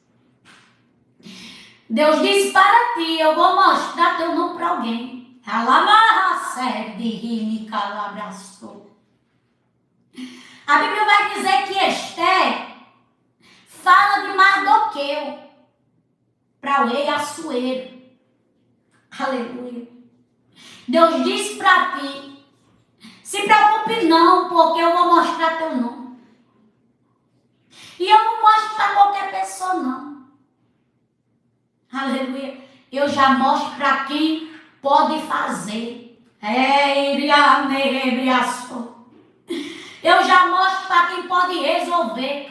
Deus diz para ti, eu vou mostrar teu nome para alguém. A Bíblia vai dizer que Esther fala de Mardoqueu para o rei Assuero. Aleluia. Deus diz para ti, se preocupe não, porque eu vou mostrar teu nome. E eu não mostro para qualquer pessoa não. Aleluia. Eu já mostro para quem pode fazer. Eu já mostro para quem pode resolver.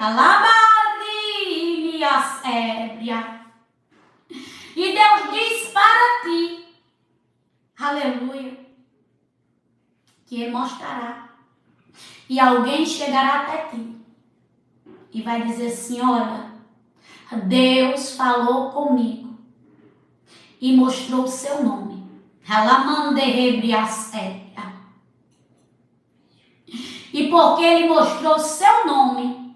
E Deus diz para ti, aleluia, que Ele mostrará. E alguém chegará até ti e vai dizer assim: olha, Deus falou comigo e mostrou o seu nome. E porque ele mostrou o seu nome,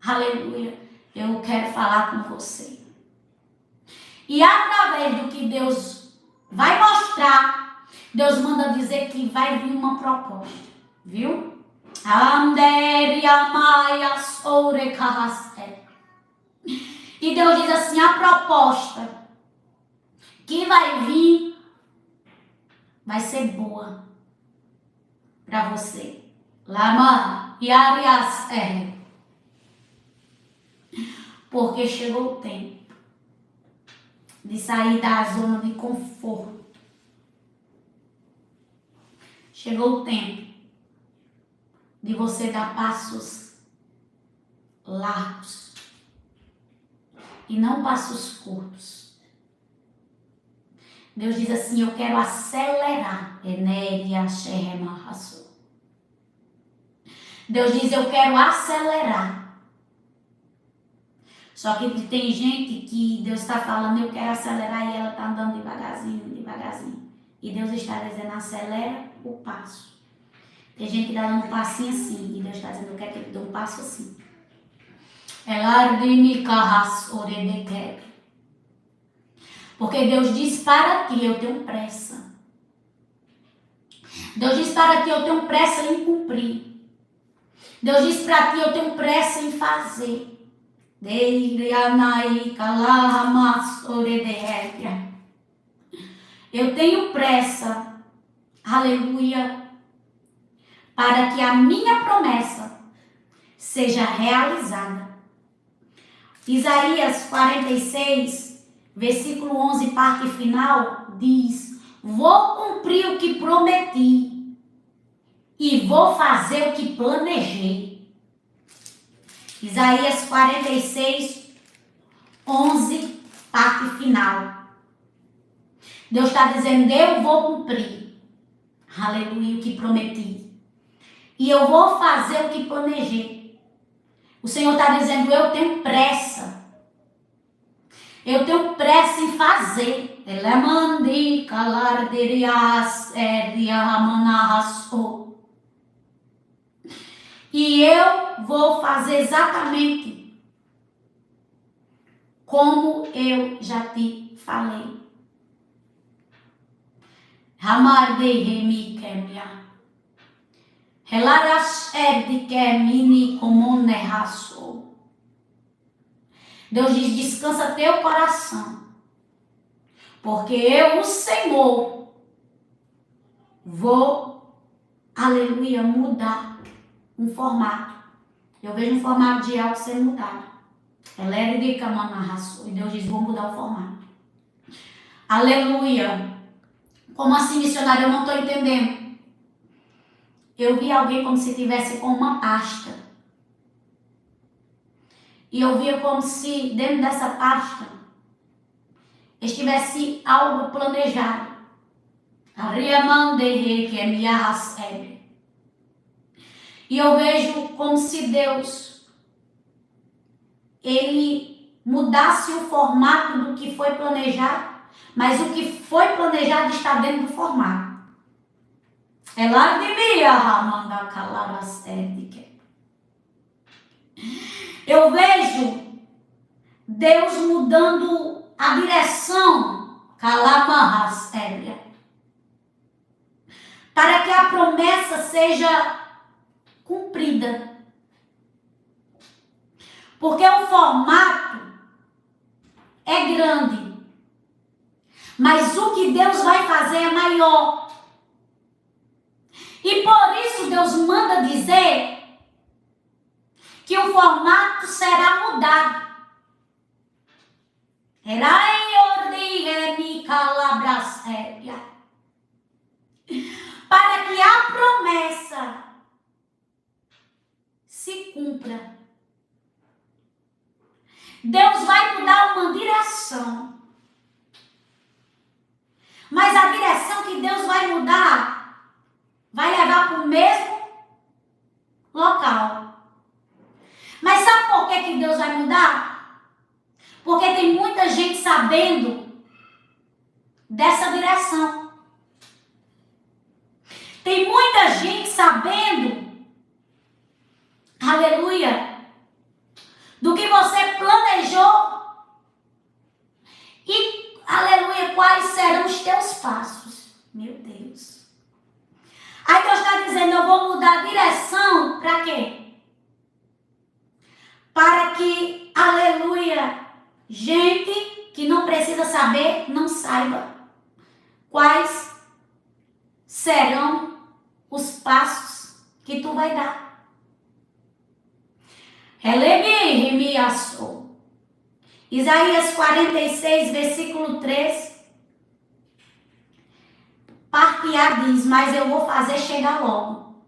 aleluia, eu quero falar com você. E através do que Deus vai mostrar, Deus manda dizer que vai vir uma proposta, viu? E Deus diz assim: a proposta que vai vir vai ser boa para você. Lama e Arias porque chegou o tempo de sair da zona de conforto. Chegou o tempo de você dar passos largos e não passos curtos. Deus diz assim: eu quero acelerar. Deus diz: eu quero acelerar. Só que tem gente que Deus está falando: eu quero acelerar, e ela está andando devagarzinho, devagarzinho. E Deus está dizendo: acelera o passo. Tem gente que está dando um passinho assim, e Deus está dizendo: eu quero que ele dê um passo assim. Porque Deus diz para ti: eu tenho pressa. Deus diz para ti: eu tenho pressa em cumprir. Deus diz para ti: eu tenho pressa em fazer. Eu tenho pressa, aleluia, para que a minha promessa seja realizada. Isaías 46, versículo 11, parte final, diz: vou cumprir o que prometi e vou fazer o que planejei. Isaías 46, 11, parte final. Deus está dizendo: eu vou cumprir, aleluia, o que prometi. E eu vou fazer o que planejei. O Senhor está dizendo: eu tenho pressa. Eu tenho pressa em fazer. E eu vou fazer exatamente como eu já te falei. Deus diz: descansa teu coração, porque eu, o Senhor, vou, aleluia, mudar um formato. Eu vejo um formato de algo ser mudado. E Deus diz: vou mudar o formato. Aleluia. Como assim, missionário? Eu não estou entendendo. Eu vi alguém como se estivesse com uma pasta. E eu via como se dentro dessa pasta estivesse algo planejado. E eu vejo como se Deus, ele mudasse o formato do que foi planejado, mas o que foi planejado está dentro do formato. Eu vejo Deus mudando a direção, para que a promessa seja cumprida. Porque o formato é grande, mas o que Deus vai fazer é maior. E por isso Deus manda dizer que o formato será mudado. Para que a promessa se cumpra. Deus vai mudar uma direção. Mas a direção que Deus vai mudar vai levar para o mesmo que Deus vai mudar? Porque tem muita gente sabendo dessa direção. Tem muita gente sabendo, aleluia, do que você planejou e, aleluia, quais serão os teus passos. Meu Deus. Aí Deus está dizendo, eu vou mudar a direção para quê? Para que, aleluia, gente que não precisa saber, não saiba quais serão os passos que tu vai dar. Isaías 46, versículo 3. Parte A diz, mas eu vou fazer chegar logo.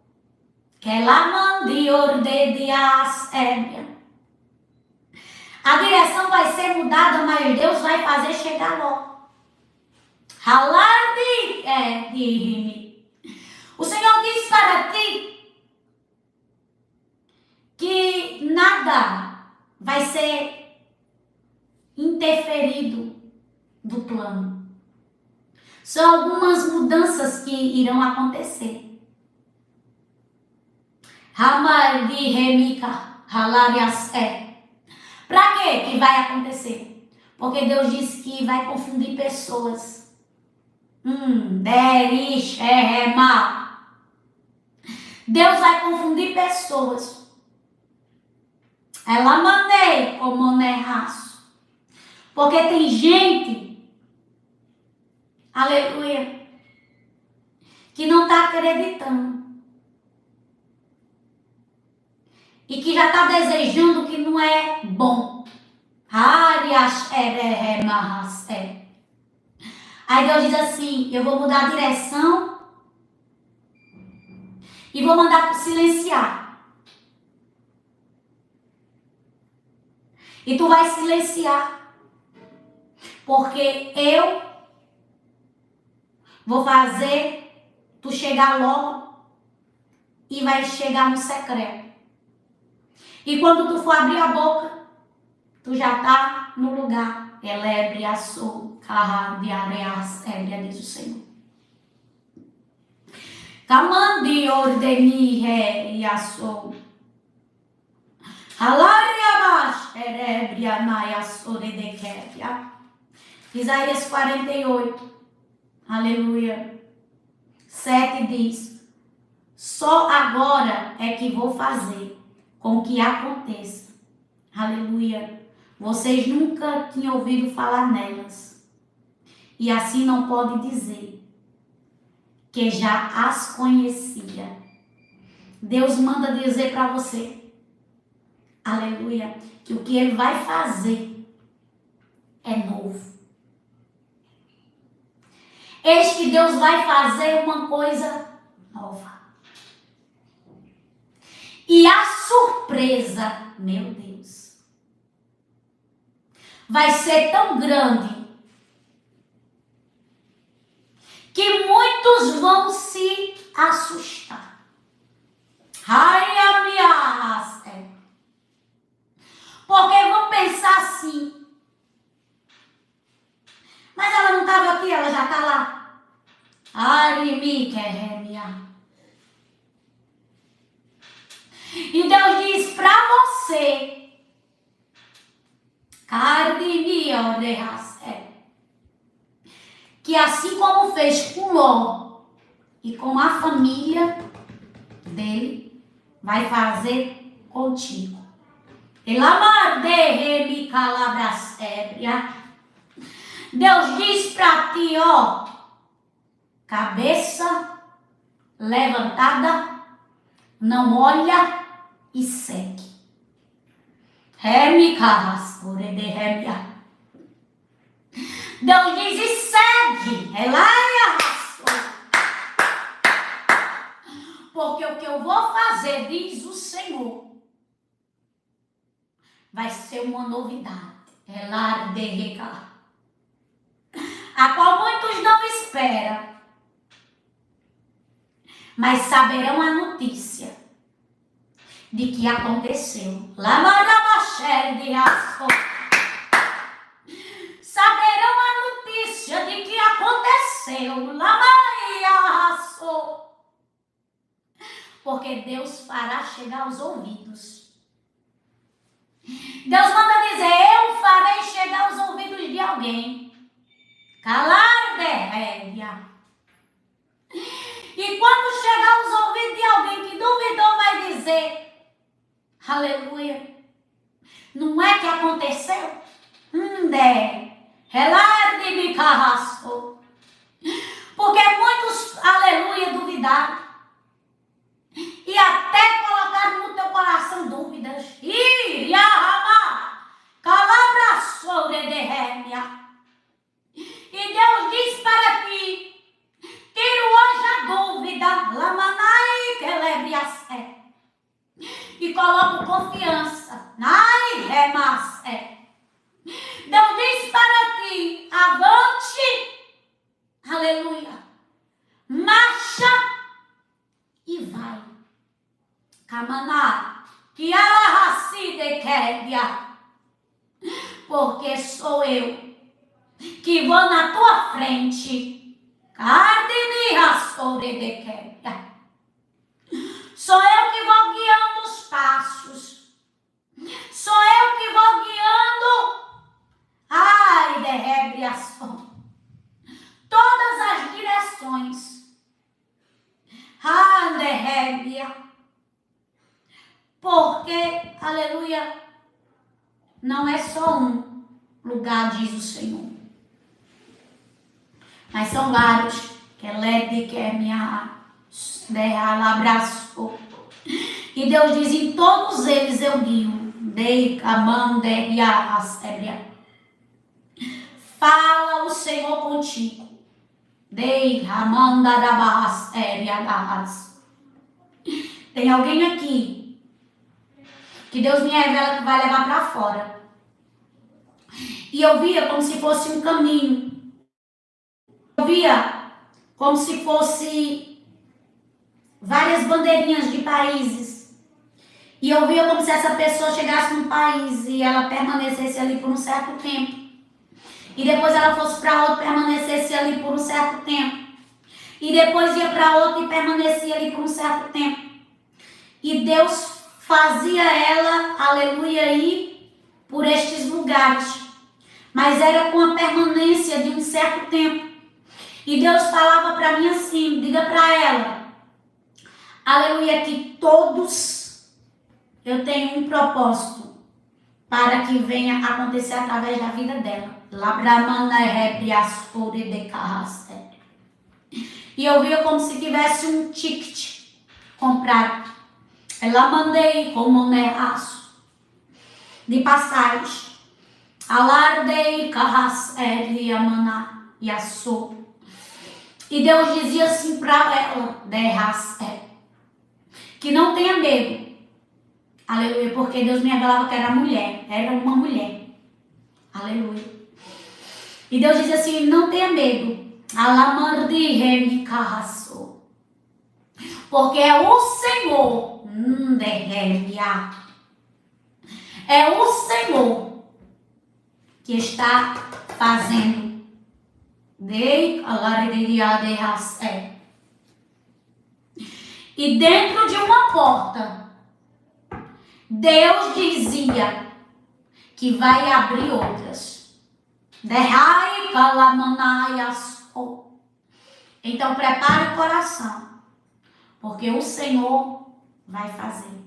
Que lá mande ordedias ébria. A direção vai ser mudada, mas Deus vai fazer chegar logo. Halardi o Senhor diz para ti que nada vai ser interferido do plano. São algumas mudanças que irão acontecer. Hamardi remika halarias Para quê que vai acontecer? Porque Deus disse que vai confundir pessoas. Deus vai confundir pessoas. Ela mandei como nerraço. Porque tem gente, aleluia, que não está acreditando. E que já está desejando que não é bom. Aí Deus diz assim, eu vou mudar a direção e vou mandar silenciar. E tu vai silenciar. Porque eu vou fazer tu chegar logo e vai chegar no secreto. E quando tu for abrir a boca, tu já tá no lugar. Elebriaçou, carradiareas, ébria, diz o Senhor. Camandi ordeni reiaçou. Alariabash, erebria maiaçore de quebria. Isaías 48, aleluia. 7 diz, só agora é que vou fazer com que aconteça. Aleluia. Vocês nunca tinham ouvido falar nelas. E assim não pode dizer que já as conhecia. Deus manda dizer para você, aleluia, que o que Ele vai fazer é novo. Eis que Deus vai fazer uma coisa nova. E a surpresa, meu Deus, vai ser tão grande que muitos vão se assustar. Porque vão pensar assim, mas ela não estava aqui, ela já está lá. E Deus diz para você, que assim como fez com Ló e com a família dele, vai fazer contigo. Deus diz para ti, ó, cabeça levantada, não olha e segue. Deus diz e segue. Porque o que eu vou fazer, diz o Senhor, vai ser uma novidade. A qual muitos não esperam, mas saberão a notícia de que aconteceu. saberão a notícia de que aconteceu. Porque Deus fará chegar aos ouvidos. Deus manda dizer, eu farei chegar aos ouvidos de alguém. Calar de rédea. E quando chegar aos ouvidos de alguém que duvidou, vai dizer, aleluia, não é que aconteceu? Relar de me carrasco. Porque muitos, aleluia, duvidaram. E até colocaram no teu coração dúvidas. E Deus diz para ti, tiro hoje a dúvida, e coloco confiança. Deus diz para ti, avante, aleluia, marcha e vai. Camaná, que porque sou eu que vou na tua frente. Sou eu que vou guiando os passos. Sou eu que vou guiando. Todas as direções. Porque, aleluia, não é só um lugar, diz o Senhor. Mas são vários. E Deus diz, em todos eles eu guio. Fala o Senhor contigo. Tem alguém aqui que Deus me revela que vai levar para fora. E eu via como se fosse um caminho. Eu via como se fosse várias bandeirinhas de países. E eu via como se essa pessoa chegasse num país e ela permanecesse ali por um certo tempo. E depois ela fosse para outro, permanecesse ali por um certo tempo. E depois ia para outro e permanecia ali por um certo tempo. E Deus fazia ela, aleluia, ir por estes lugares. Mas era com a permanência de um certo tempo. E Deus falava para mim assim, diga para ela, aleluia, que todos eu tenho um propósito para que venha acontecer através da vida dela. E eu via como se tivesse um ticket comprado. Ela mandei como aço de passagem. Alardei e Deus dizia assim para ela, que não tenha medo. Aleluia, porque Deus me revelava que era mulher, era uma mulher. Aleluia. E Deus dizia assim, não tenha medo. Porque é o Senhor. É o Senhor que está fazendo. E dentro de uma porta, Deus dizia que vai abrir outras. Então prepare o coração, porque o Senhor vai fazer.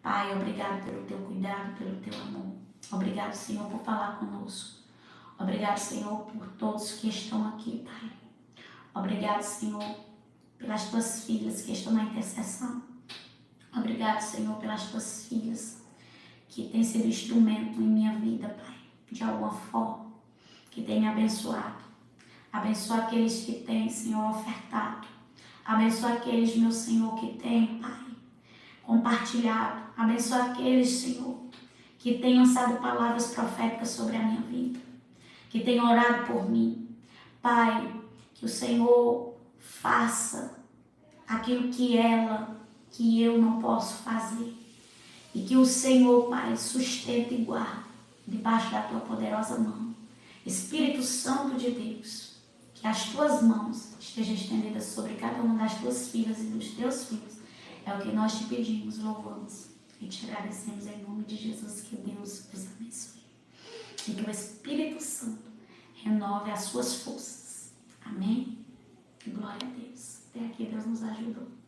Pai, obrigado pelo teu cuidado, pelo teu amor. Obrigado, Senhor, por falar conosco. Obrigado, Senhor, por todos que estão aqui, Pai. Obrigado, Senhor, pelas tuas filhas que estão na intercessão. Obrigado, Senhor, pelas tuas filhas que têm sido instrumento em minha vida, Pai, de alguma forma, que têm me abençoado. Abençoa aqueles que têm, Senhor, ofertado. Abençoa aqueles, meu Senhor, que têm, Pai, compartilhado. Abençoa aqueles, Senhor, que têm lançado palavras proféticas sobre a minha vida, que têm orado por mim. Pai, que o Senhor faça aquilo que eu não posso fazer. E que o Senhor, Pai, sustente e guarde debaixo da tua poderosa mão. Espírito Santo de Deus, que as tuas mãos estejam estendidas sobre cada uma das tuas filhas e dos teus filhos. É o que nós te pedimos, louvamos e te agradecemos em nome de Jesus. Que Deus os abençoe. E que o Espírito Santo renove as suas forças. Amém? Glória a Deus. Até aqui Deus nos ajudou.